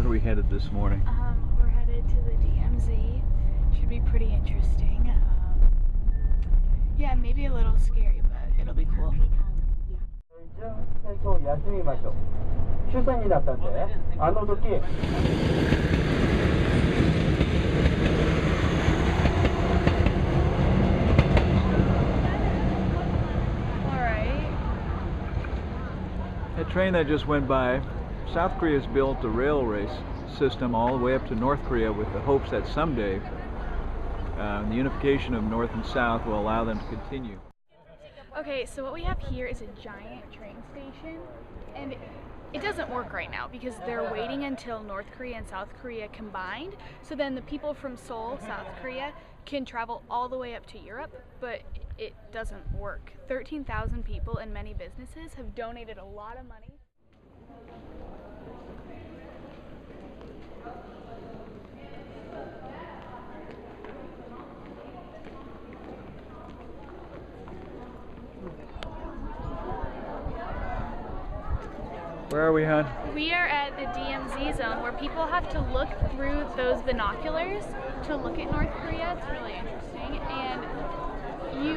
Where are we headed this morning? We're headed to the DMZ. Should be pretty interesting. Yeah, maybe a little scary, but it'll be cool. 休みましょう。終戦になったんで、あの時。That train that just went by, South Korea's built a rail race system all the way up to North Korea with the hopes that someday the unification of North and South will allow them to continue. Okay, so what we have here is a giant train station, and it doesn't work right now because they're waiting until North Korea and South Korea combined, so then the people from Seoul, South Korea, can travel all the way up to Europe, but it doesn't work. 13,000 people and many businesses have donated a lot of money. Where are we, hon? We are at the DMZ zone where people have to look through those binoculars to look at North Korea. It's really interesting. And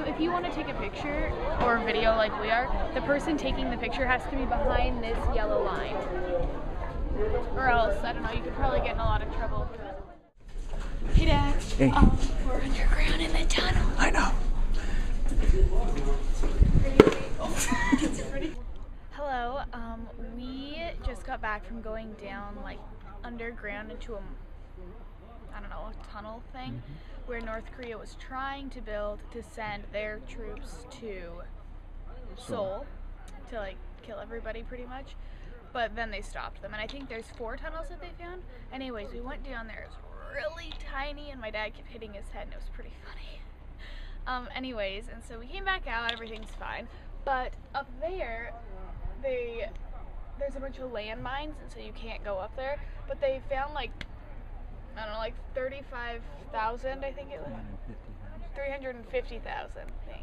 if you want to take a picture or video like we are, the person taking the picture has to be behind this yellow line. Or else, I don't know, you could probably get in a lot of trouble. Hey Dad, Hey. We're underground in the tunnel. I know. Hello, we just got back from going down like underground into a tunnel thing where North Korea was trying to build to send their troops to Seoul to like kill everybody pretty much, but then they stopped them, and I think there's 4 tunnels that they found. Anyways, we went down there. It was really tiny and my dad kept hitting his head and it was pretty funny. Anyways, and so we came back out, everything's fine, but up there there's a bunch of landmines, and so you can't go up there, but they found like, I don't know, like 35,000, I think it was. 350,000, thanks.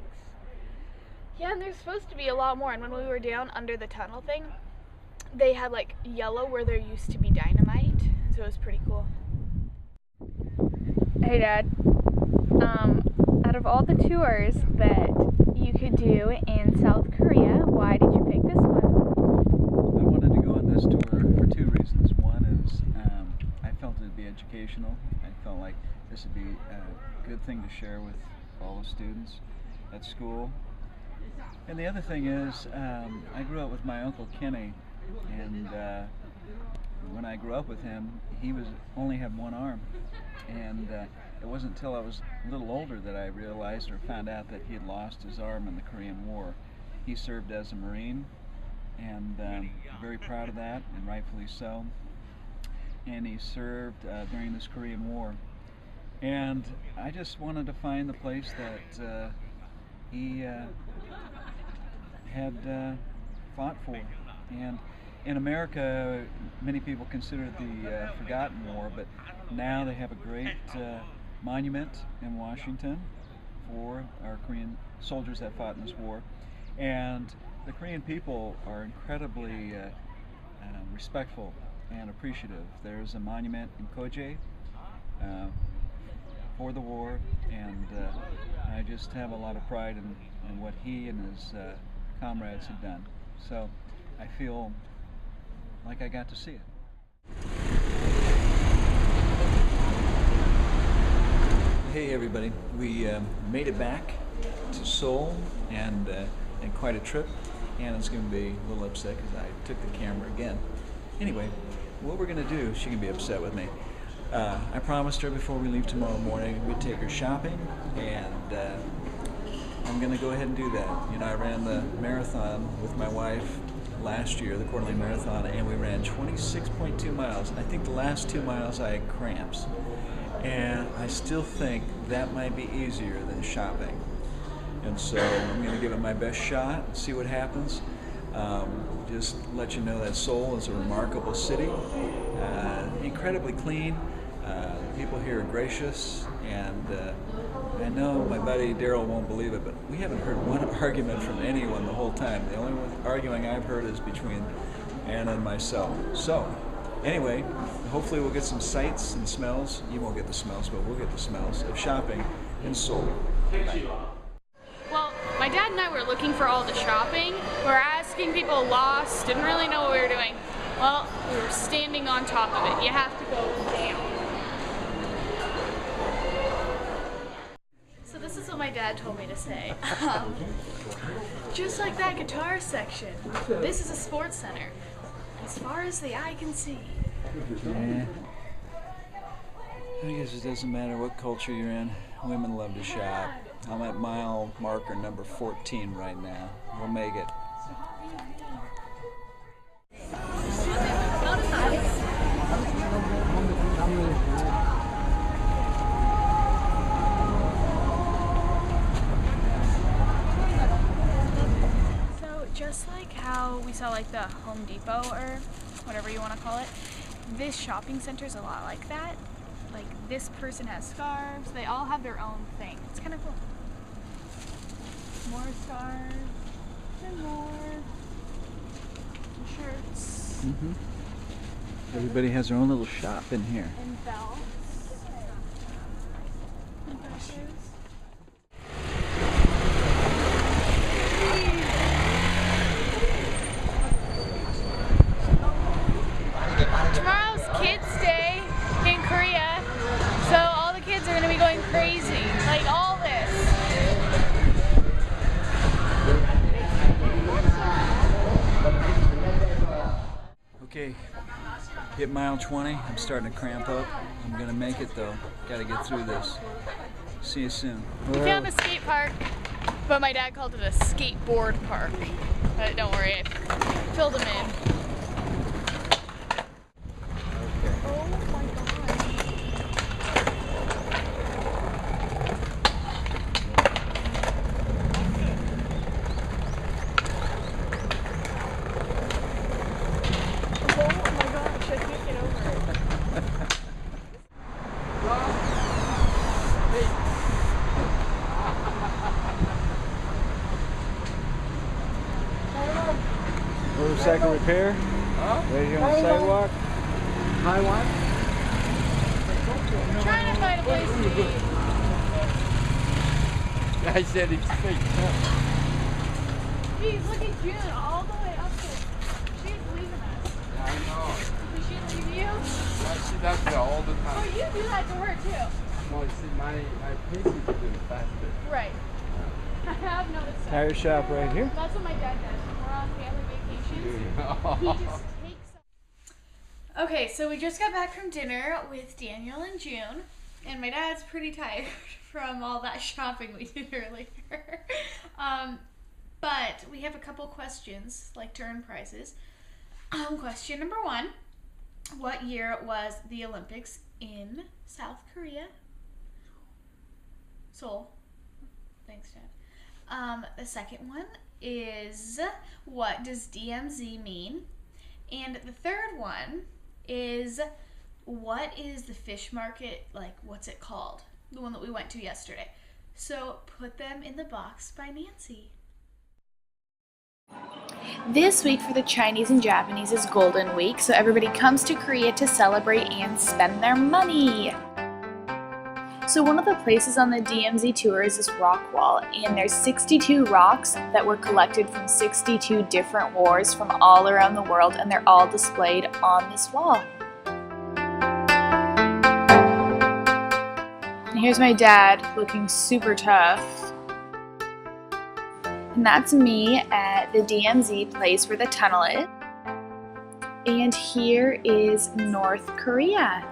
Yeah, and there's supposed to be a lot more, and when we were down under the tunnel thing, they had like yellow where there used to be dynamite, so it was pretty cool. Hey Dad, out of all the tours that you could do in South Korea, why did you pick this one? I wanted to go on this tour for 2 reasons. One is I felt it would be educational. I felt like this would be a good thing to share with all the students at school. And the other thing is I grew up with my Uncle Kenny, and when I grew up with him, he only had one arm. And it wasn't until I was a little older that I realized or found out that he had lost his arm in the Korean War. He served as a Marine, and very proud of that, and rightfully so. And he served during this Korean War. And I just wanted to find the place that he had fought for. And in America, many people consider it the forgotten war, but now they have a great monument in Washington for our Korean soldiers that fought in this war. And the Korean people are incredibly respectful and appreciative. There's a monument in Koje for the war, and I just have a lot of pride in what he and his comrades have done. So I feel like I got to see it. Hey everybody, we made it back to Seoul, and quite a trip. Anna's going to be a little upset because I took the camera again. Anyway, what we're going to do, she can be upset with me. I promised her before we leave tomorrow morning we'd take her shopping, and I'm going to go ahead and do that. You know, I ran the marathon with my wife last year, the Coeur d'Alene Marathon, and we ran 26.2 miles. I think the last 2 miles I had cramps, and I still think that might be easier than shopping. And so I'm going to give it my best shot, see what happens. Just let you know that Seoul is a remarkable city, incredibly clean. People here are gracious, and I know my buddy Daryl won't believe it, but we haven't heard one argument from anyone the whole time. The only arguing I've heard is between Anna and myself. So Anyway, hopefully we'll get some sights and smells. You won't get the smells, but we'll get the smells of shopping in Seoul. Well, my dad and I were looking for all the shopping. We were asking people lost, didn't really know what we were doing. Well, we were standing on top of it. You have to go down. So this is what my dad told me to say. Just like that guitar section, this is a sports center. As far as the eye can see. Yeah. I guess it doesn't matter what culture you're in. Women love to shop. I'm at mile marker number 14 right now. We'll make it. So just like how we saw like the Home Depot or whatever you want to call it, this shopping center is a lot like that. Like this person has scarves, they all have their own thing. It's kind of cool. More scarves and more shirts Everybody has their own little shop in here. and belts and brushes. Tomorrow's Kids Day in Korea, so all the kids are going to be going crazy, like all this. Okay, hit mile 20. I'm starting to cramp up. I'm gonna make it though. Gotta get through this. See you soon. We found a skate park, but my dad called it a skateboard park. But don't worry, I filled him in. Oh my gosh, I can't get over it. Motorcycle repair. Right here on the sidewalk. Taiwan? Trying to find a place to eat. I said it's fake. Geez, look at June all the way up there. She's leaving us. I know. Did she leave you? Yeah, she does that all the Oh, time. you do that to her too. No, see, my pace is doing faster. Right. I have noticed that. Tire shop right here. That's what my dad does when we're on family vacations. He just takes them. Okay, so we just got back from dinner with Daniel and June, and my dad's pretty tired from all that shopping we did earlier. But we have a couple questions, like to earn prizes. Question number 1, what year was the Olympics in South Korea? Seoul. Thanks, Dad. The second one is, what does DMZ mean? And the third one is, what is the fish market, like, what's it called? The one that we went to yesterday. So put them in the box by Nancy. This week for the Chinese and Japanese is Golden Week, so everybody comes to Korea to celebrate and spend their money. So one of the places on the DMZ tour is this rock wall, and there's 62 rocks that were collected from 62 different wars from all around the world, and they're all displayed on this wall. And here's my dad looking super tough. And that's me at the DMZ place where the tunnel is. And here is North Korea.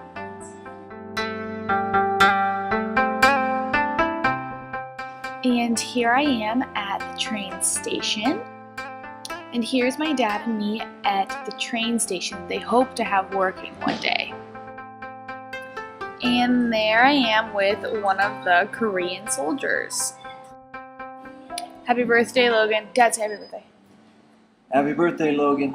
And here I am at the train station. And here's my dad and me at the train station they hope to have working one day. And there I am with one of the Korean soldiers. Happy birthday, Logan. Dad, say happy birthday. Happy birthday, Logan.